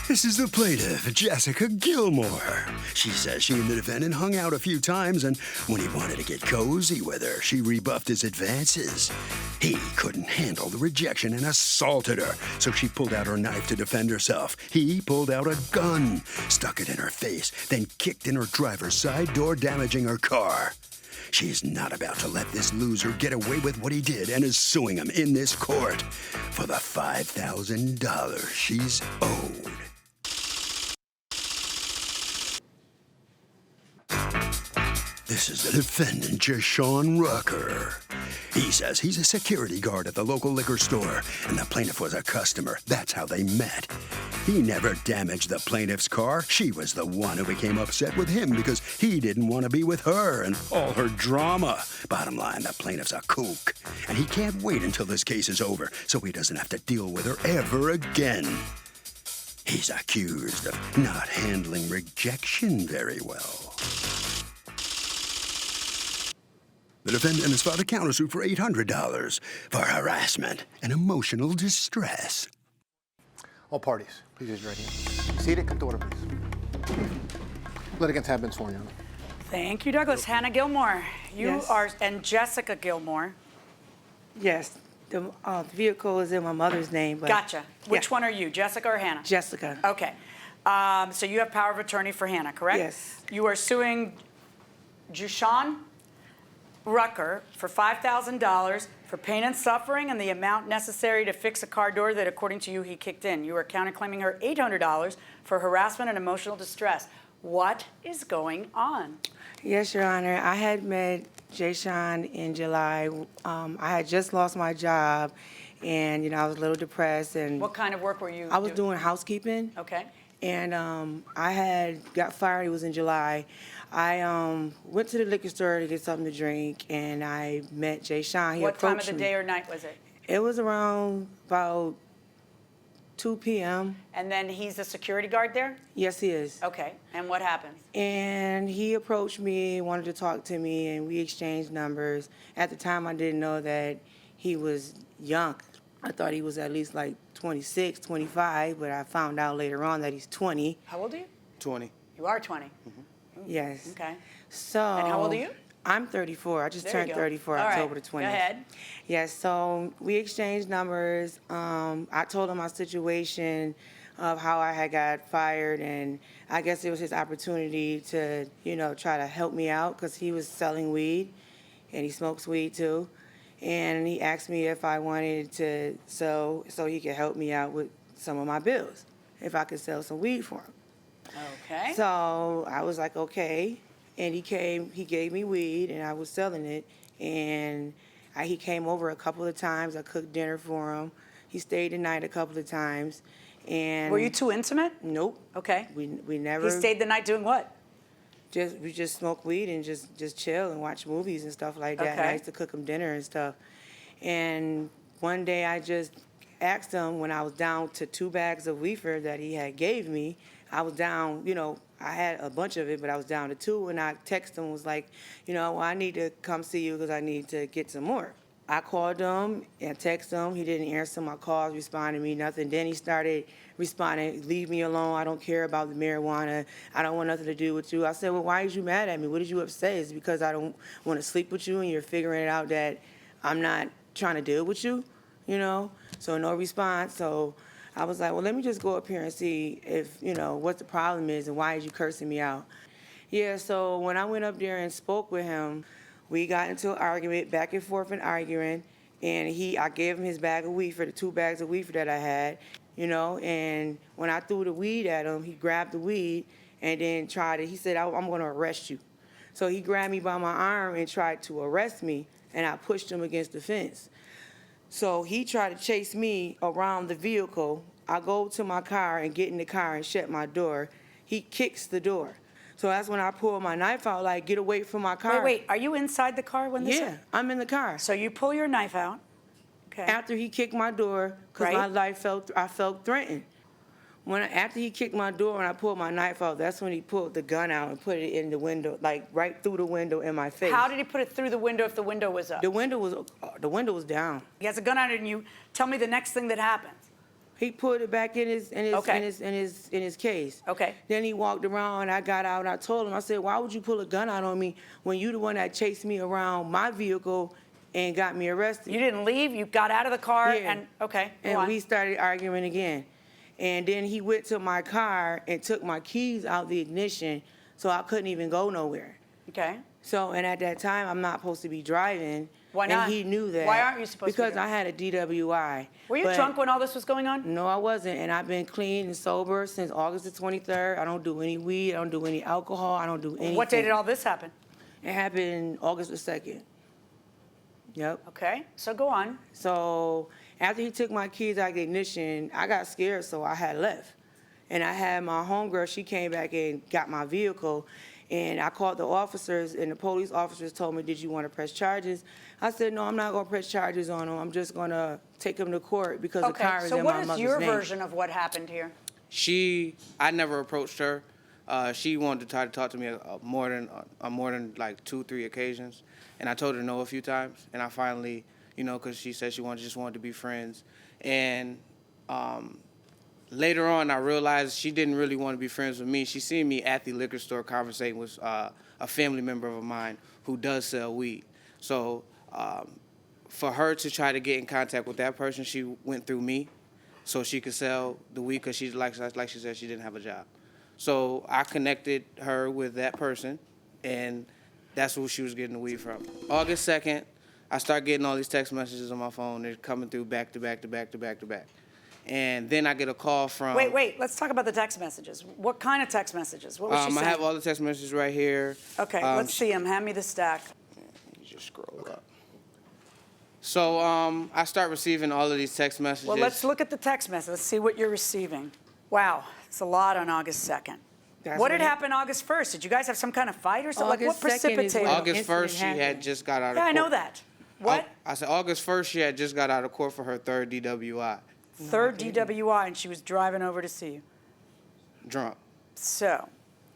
This is the plaintiff, Jessica Gilmore. She says she and the defendant hung out a few times, and when he wanted to get cozy with her, she rebuffed his advances. He couldn't handle the rejection and assaulted her, so she pulled out her knife to defend herself. He pulled out a gun, stuck it in her face, then kicked in her driver's side door, damaging her car. She's not about to let this loser get away with what he did and is suing him in this court for the $5,000 she's owed. This is the defendant, Jashawn Rucker. He says he's a security guard at the local liquor store, and the plaintiff was a customer. That's how they met. He never damaged the plaintiff's car. She was the one who became upset with him because he didn't want to be with her and all her drama. Bottom line, the plaintiff's a kook, and he can't wait until this case is over so he doesn't have to deal with her ever again. He's accused of not handling rejection very well. The defendant has filed a countersuit for $800 for harassment and emotional distress. All parties, please raise your right hand. Seated, come to order, please. Litigants have been sworn in. Thank you, Douglas. Hannah Gilmore, you Yes. are, and Jessica Gilmore. Yes, the vehicle is in my mother's name. But Gotcha. Which yeah. one are you, Jessica or Hannah? Jessica. Okay. So you have power of attorney for Hannah, correct? Yes. You are suing Jashawn Rucker for $5,000 for pain and suffering and the amount necessary to fix a car door that, according to you, he kicked in. You are counterclaiming her $800 for harassment and emotional distress. What is going on? Yes, Your Honor. I had met Jashawn in July. I had just lost my job, and I was a little depressed. And What kind of work were you I was doing housekeeping. Okay. And I had got fired. It was in July. I went to the liquor store to get something to drink, and I met Jashawn. He What time of approached the me. day or night was it? It was around about 2 p.m. And then he's the security guard there? Yes, he is. Okay. And what happens? And he approached me, wanted to talk to me, and we exchanged numbers. At the time, I didn't know that he was young. I thought he was at least like 26, 25, but I found out later on that he's 20. How old are you? 20. You are 20. Yes. Okay. So. And how old are you? I'm 34. I just There you turned go. 34 All right. October the 20th. Go ahead. Yes, so we exchanged numbers. I told him my situation of how I had got fired, and I guess it was his opportunity to, try to help me out because he was selling weed, and he smokes weed too. And he asked me if I wanted to sell so he could help me out with some of my bills, if I could sell some weed for him. Okay. So I was like, okay. And he gave me weed, and I was selling it. And he came over a couple of times. I cooked dinner for him. He stayed the night a couple of times. And Were you too intimate? Nope. Okay. We never. He stayed the night doing what? We just smoke weed and just chill and watch movies and stuff like that. And Okay. I used to cook him dinner and stuff. And one day I just asked him when I was down to 2 bags of weefer that he had gave me. I was down, I had a bunch of it, but I was down to 2, and I texted him and was like, well, I need to come see you because I need to get some more. I called him and texted him. He didn't answer my calls, respond to me, nothing. Then he started responding, leave me alone. I don't care about the marijuana. I don't want nothing to do with you. I said, well, why are you mad at me? What did you upset? Is it because I don't want to sleep with you and you're figuring it out that I'm not trying to deal with you, So no response. So I was like, well, let me just go up here and see if, what the problem is and why is you cursing me out? Yeah, so when I went up there and spoke with him, we got into an argument, back and forth and arguing, and I gave him his bag of weed for the 2 bags of weed that I had, and when I threw the weed at him, he grabbed the weed and then he said, I'm going to arrest you. So he grabbed me by my arm and tried to arrest me, and I pushed him against the fence. So he tried to chase me around the vehicle. I go to my car and get in the car and shut my door. He kicks the door. So that's when I pull my knife out, like, get away from my car. Wait. Are you inside the car when this Yeah, I'm in the car. So you pull your knife out. Okay. After he kicked my door, because my life I felt threatened. After he kicked my door and I pulled my knife out, that's when he pulled the gun out and put it in the window, like right through the window in my face. How did he put it through the window if the window was up? The window was down. He has a gun on it, and you tell me the next thing that happens. He put it back in his Okay. in his case. Okay. Then he walked around. I got out and I told him. I said, "Why would you pull a gun out on me when you the one that chased me around my vehicle and got me arrested?" You didn't leave. You got out of the car Yeah. and okay. Go And on. we started arguing again. And then he went to my car and took my keys out the ignition, so I couldn't even go nowhere. Okay. So, and at that time, I'm not supposed to be driving. Why not? And he knew that. Why aren't you supposed to be Because driving? I had a DWI. Were you But drunk when all this was going on? No, I wasn't. And I've been clean and sober since August the 23rd. I don't do any weed. I don't do any alcohol. I don't do anything. What day did all this happen? It happened August the 2nd. Yep. Okay. So go on. So after he took my keys out of the ignition, I got scared, so I had left. And I had my homegirl, she came back and got my vehicle. And I called the officers, and the police officers told me, "Did you want to press charges?" I said, "No, I'm not going to press charges on him. I'm just going to take him to court because the car Okay. is So in what my is mother's your name." version of what happened here? I never approached her. She wanted to try to talk to me more than like 2-3 occasions, and I told her no a few times. And I finally, because she said she just wanted to be friends. And later on, I realized she didn't really want to be friends with me. She seen me at the liquor store conversating with a family member of mine who does sell weed. So for her to try to get in contact with that person, she went through me, so she could sell the weed because she, like she said, she didn't have a job. So I connected her with that person, and that's who she was getting the weed from. August 2nd, I start getting all these text messages on my phone. They're coming through back to back to back to back to back. And then I get a call from... Wait. Let's talk about the text messages. What kind of text messages? What was she saying? I have all the text messages right here. Okay, let's see them. Hand me the stack. You just scroll up. So I start receiving all of these text messages. Well, let's look at the text message. Let's see what you're receiving. Wow, it's a lot on August 2nd. What had happened August 1st? Did you guys have some kind of fight or something? Like, what August 2nd is precipitated? when- August 1st, she happened. had just got out of Yeah, court. I know that. What? I said August 1st, she had just got out of court for her third DWI. Third DWI, and she was driving over to see you. Drunk. So,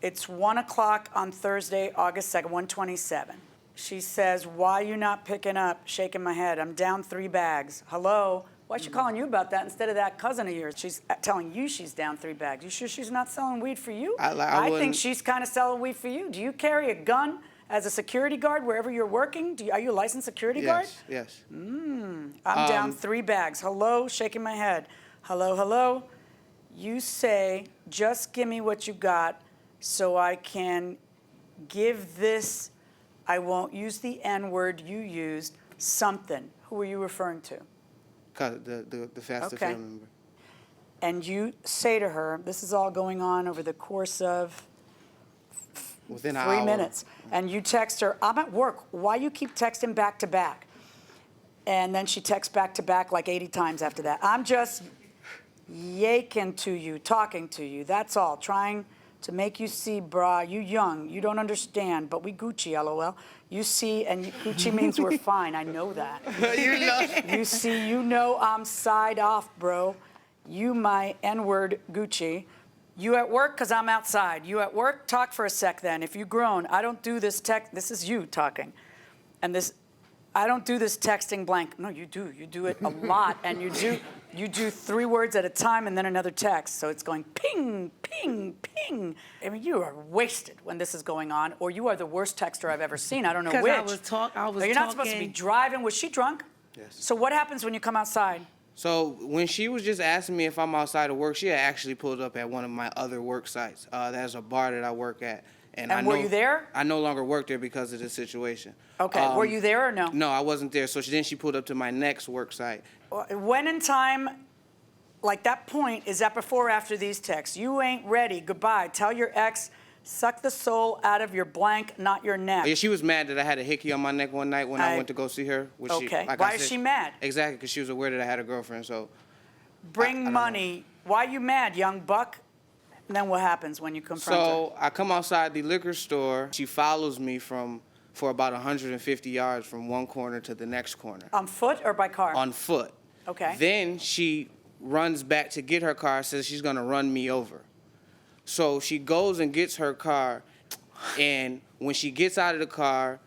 it's 1 o'clock on Thursday, August 2nd, 1:27. She says, "Why you not picking up?" Shaking my head. "I'm down 3 bags. Hello? Why is she calling you about that instead of that cousin of yours?" She's telling you she's down 3 bags. You sure she's not selling weed for you? I think wouldn't- she's kind of selling weed for you. Do you carry a gun as a security guard wherever you're working? Are you a licensed security guard? Yes. I'm down 3 bags. Hello? Shaking my head. Hello? You say, "Just give me what you got so I can give this," I won't use the N-word you used, something. Who are you referring to? The faster Okay. family member. And you say to her, this is all going on over the course of Within an 3 hour. minutes. And you text her, "I'm at work. Why you keep texting back to back?" And then she texts back to back like 80 times after that. "I'm just yaking to you, talking to you. That's all. Trying to make you see, brah. You young. You don't understand. But we Gucci, LOL. You see," and Gucci means we're fine. I know that. You see, you know I'm side off, bro. You my N-word Gucci. You at work? Because I'm outside. You at work? Talk for a sec then. If you grown, I don't do this this is you talking. And this, I don't do this texting blank. No, you do. You do it a lot. And you do 3 words at a time and then another text. So it's going ping, ping, ping. I mean, you are wasted when this is going on, or you are the worst texter I've ever seen. I don't know 'Cause which. I was No, you're not supposed to be talking- driving. Was she drunk? Yes. So what happens when you come outside? So when she was just asking me if I'm outside of work, she had actually pulled up at one of my other work sites. There's a bar that I work at. And were you there? I no longer work there because of this situation. Okay, were you there or no? No, I wasn't there. So then she pulled up to my next work site. When in time, like that point, is that before or after these texts? "You ain't ready. Goodbye. Tell your ex, suck the soul out of your blank, not your neck." Yeah, she was mad that I had a hickey on my neck one night when I went to go see her. Which Okay. like Why I is said- she mad? Exactly, because she was aware that I had a girlfriend. So Bring I don't money. Why you mad, young buck? And then what happens when you confront her? So I come outside the liquor store. She follows me for about 150 yards from one corner to the next corner On foot or by car? on foot. Okay. Then she runs back to get her car, says she's going to run me over. So she goes and gets her car, and when she gets out of the car,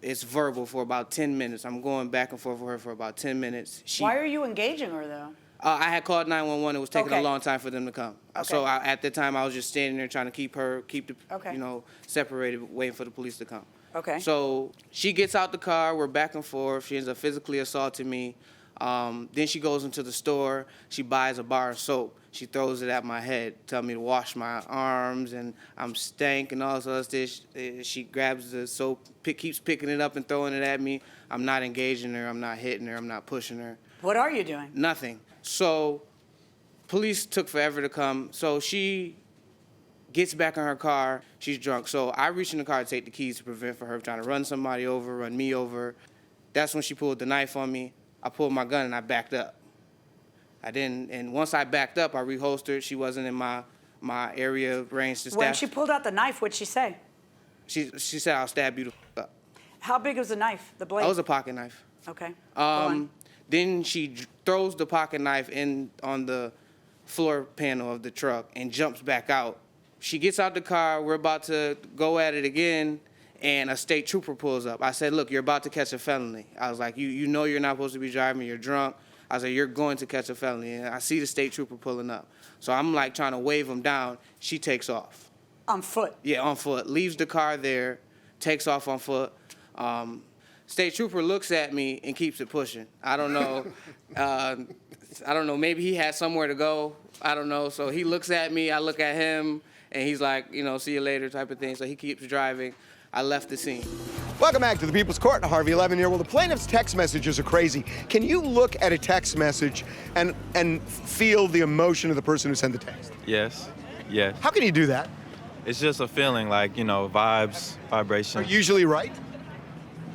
it's verbal for about 10 minutes. I'm going back and forth with her for about 10 minutes. Why are you engaging her, though? I had called 911. It was taking Okay. a long time for them to come. So at the time, I was just standing there trying to keep the, Okay. separated, waiting for the police to come. Okay. So she gets out the car. We're back and forth. She ends up physically assaulting me. Then she goes into the store. She buys a bar of soap. She throws it at my head, telling me to wash my arms, and I'm stank and all this other stuff. She grabs the soap, keeps picking it up and throwing it at me. I'm not engaging her. I'm not hitting her. I'm not pushing her. What are you doing? Nothing. So police took forever to come. So she gets back in her car. She's drunk. So I reach in the car to take the keys to prevent for her trying to run somebody over, run me over. That's when she pulled the knife on me. I pulled my gun and I backed up. And once I backed up, I reholstered. She wasn't in my area of range to stab. When she pulled out the knife, what'd she say? She said, "I'll stab you the up." How big was the knife, the blade? That was a pocket knife. Okay. Go on. Then she throws the pocket knife in on the floor panel of the truck and jumps back out. She gets out the car. We're about to go at it again, and a state trooper pulls up. I said, "Look, you're about to catch a felony." I was like, you know you're not supposed to be driving. You're drunk. I said, "You're going to catch a felony." And I see the state trooper pulling up. So I'm like trying to wave him down. She takes off. On foot. Yeah, on foot. Leaves the car there, takes off on foot. State trooper looks at me and keeps it pushing. I don't know. I don't know. Maybe he had somewhere to go. I don't know. So he looks at me. I look at him, and he's like, see you later type of thing. So he keeps driving. I left the scene. Welcome back to the People's Court. Harvey 11 here. Well, the plaintiff's text messages are crazy. Can you look at a text message and feel the emotion of the person who sent the text? Yes, yes. How can you do that? It's just a feeling, like, vibes, Are vibration. you usually right?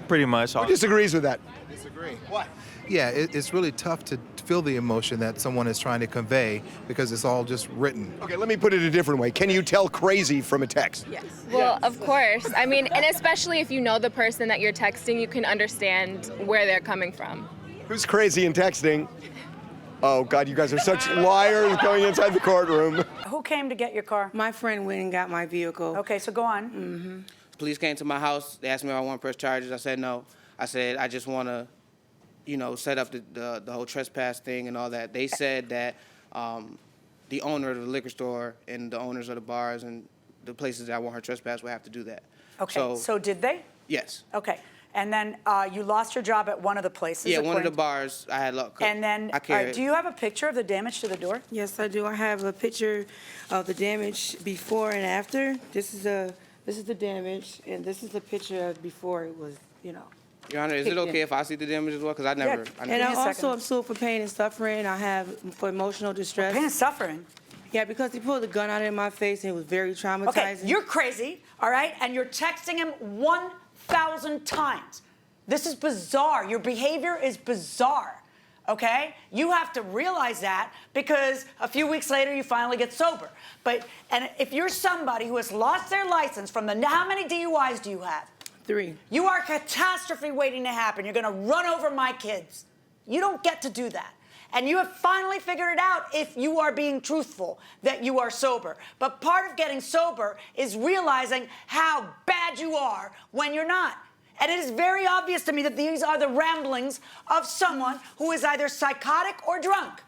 Pretty much. Who disagrees with that? Disagree. What? Yeah, it's really tough to feel the emotion that someone is trying to convey because it's all just written. Okay, let me put it a different way. Can you tell crazy from a text? Yes. Well, of course. I mean, and especially if you know the person that you're texting, you can understand where they're coming from. Who's crazy in texting? Oh, God, you guys are such liars going inside the courtroom. Who came to get your car? My friend went and got my vehicle. Okay, so go on. Police came to my house. They asked me if I want to press charges. I said no. I said I just want to, set up the whole trespass thing and all that. They said that the owner of the liquor store and the owners of the bars and the places that I want her trespass would have to do that. Okay, so did they? Yes. Okay, and then you lost your job at one of the places? Yeah, one of according the to- bars I had luck. And then, do you have a picture of the damage to the door? Yes, I do. I have a picture of the damage before and after. This is the damage, and this is the picture of before it was, Your Honor, is it okay if I see the damage as well? Because I never. Yeah. I And never. I me a also second. am sued for pain and suffering. I have for emotional distress. Pain and suffering. Yeah, because he pulled the gun out in my face and it was very traumatizing. Okay, you're crazy, all right? And you're texting him 1,000 times. This is bizarre. Your behavior is bizarre, okay? You have to realize that because a few weeks later you finally get sober. And if you're somebody who has lost their license from how many DUIs do you have? 3. You are a catastrophe waiting to happen. You're gonna run over my kids. You don't get to do that. And you have finally figured it out if you are being truthful, that you are sober. But part of getting sober is realizing how bad you are when you're not. And it is very obvious to me that these are the ramblings of someone who is either psychotic or drunk.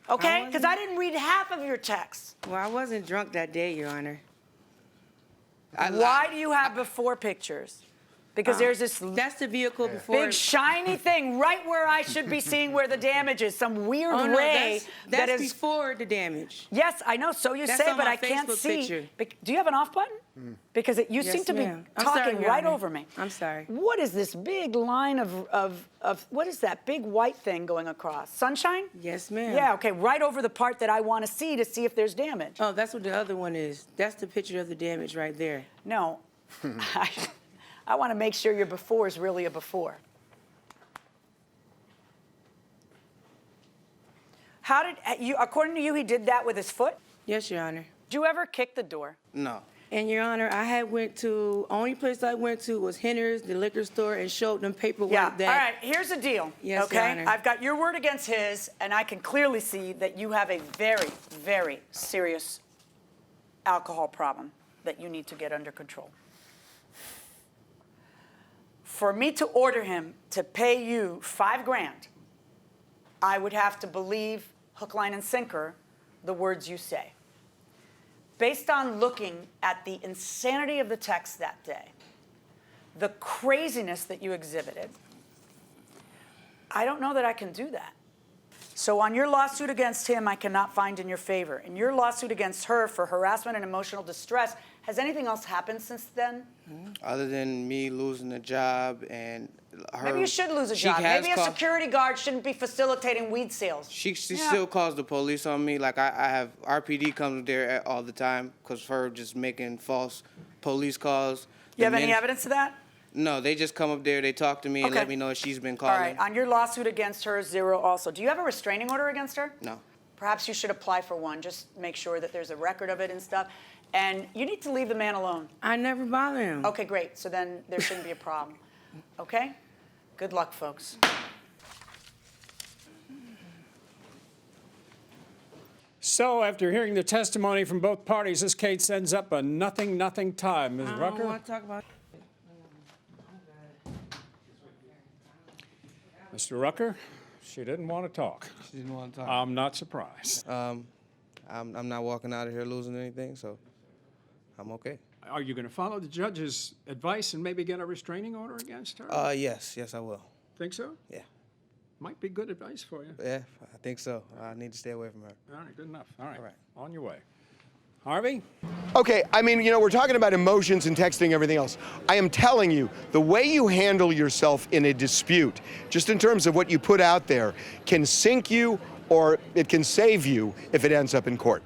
Okay? Because I didn't read half of your text. Well, I wasn't drunk that day, Your Honor. Why do you have before pictures? Because there's this That's the vehicle before. big shiny thing right where I should be seeing where the damage is. Some weird Oh, no, ray that's that is. before the damage. Yes, I know. So you That's say, on but my I can't Facebook see. picture. Do you have an off button? Because you Yes, seem to be ma'am. I'm talking sorry, Your right Honor. over me. I'm sorry. What is this big line of what is that big white thing going across? Sunshine? Yes, ma'am. Yeah. Okay. Right over the part that I want to see if there's damage. Oh, that's what the other one is. That's the picture of the damage right there. No. I want to make sure your before is really a before. How did you? According to you, he did that with his foot. Yes, Your Honor. Did you ever kick the door? No. And Your Honor, only place I went to was Henner's, the liquor store, and showed them paperwork Yeah. that. All right. Here's the deal. Yes, okay. Your Honor. I've got your word against his, and I can clearly see that you have a very, very serious alcohol problem that you need to get under control. For me to order him to pay you $5,000, I would have to believe hook, line, and sinker, the words you say. Based on looking at the insanity of the text that day, the craziness that you exhibited, I don't know that I can do that. So on your lawsuit against him, I cannot find in your favor. In your lawsuit against her for harassment and emotional distress, has anything else happened since then? Other than me losing a job and her... Maybe you should lose a she job. has Maybe a security guard shouldn't be facilitating weed sales. She still calls the police on me. Like, I have RPD comes there all the time because of her just making false police calls. You have any evidence of that? No, they just come up there, they talk to me and let me know she's been calling. All right, on your lawsuit against her, 0 also. Do you have a restraining order against her? No. Perhaps you should apply for one. Just make sure that there's a record of it and stuff. And you need to leave the man alone. I never bother him. Okay, great. So then there shouldn't be a problem. Okay? Good luck, folks. So, after hearing the testimony from both parties, this case ends up a nothing tie. Ms. I Rucker? don't want to talk about Mr. Rucker, she didn't want to talk. She didn't want to talk. I'm not surprised. I'm not walking out of here losing anything, so I'm okay. Are you going to follow the judge's advice and maybe get a restraining order against her? Yes, I will. Think so? Yeah. Might be good advice for you. Yeah, I think so. I need to stay away from her. All right, good enough. All right. All right. On your way. Harvey? Okay, I mean, you know, we're talking about emotions and texting, everything else. I am telling you, the way you handle yourself in a dispute, just in terms of what you put out there, can sink you or it can save you if it ends up in court.